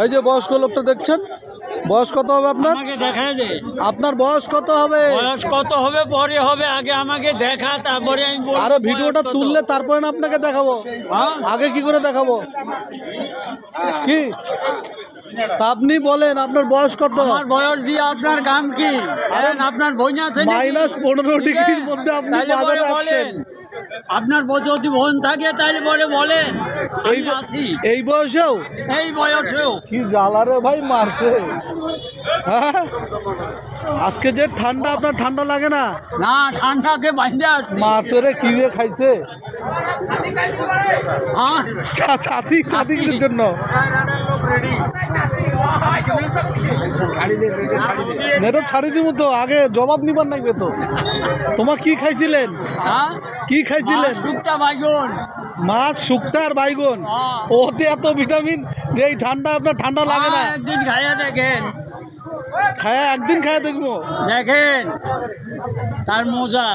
এই যে বয়স্ক লোকটা দেখছেন, বয়স কত হবে আপনার? আমাকে দেখা দে, আপনার বয়স কত হবে? বয়স কত হবে পরে হবে, আগে আমাকে দেখা তারপরে আমি বলবো। আরে ভিডিওটা বয়স কত। তুললে তারপরে না আপনাকে দেখাবো। হ্যাঁ? আগে কি করে দেখাবো? কি তা আপনি বলেন আপনার বয়স কত? আমার বয়স দিয়ে আপনার কাম কি? আপনার বোন আছে নাকি? -15 ডিগ্রির মধ্যে আপনি তাইলে বাজারে পরে আসছেন। বলেন। আপনার যদি বোন থাকে তাহলে বলে বলেন এই আমি আসি। এই বয়সেও এই বয়সেও কি জ্বালারে ভাই মারছে। হ্যাঁ? আজকে যে ঠান্ডা, আপনার ঠান্ডা লাগে না? না, ঠান্ডাকে বাইন্দে আসি। মারছে রে, কি দিয়ে খাইছে? হ্যাঁ, ছাতি ছাতি কিসের জন্য? নেটো ছাড়ি দিব তো, আগে জবাব নিবার লাগবে তো। তোমার কি খাইছিলেন? হ্যাঁ? কি খাইছিলেন? শুকটা বাইগন। মাছ, শুক্তা আর বাইগন। হ্যাঁ। ওতে এত ভিটামিন যে এই ঠান্ডা আপনার ঠান্ডা লাগে না। একদিন খাইয়া দেখেন, খায়া একদিন খায়া দেখবো। দেখেন তার মজা।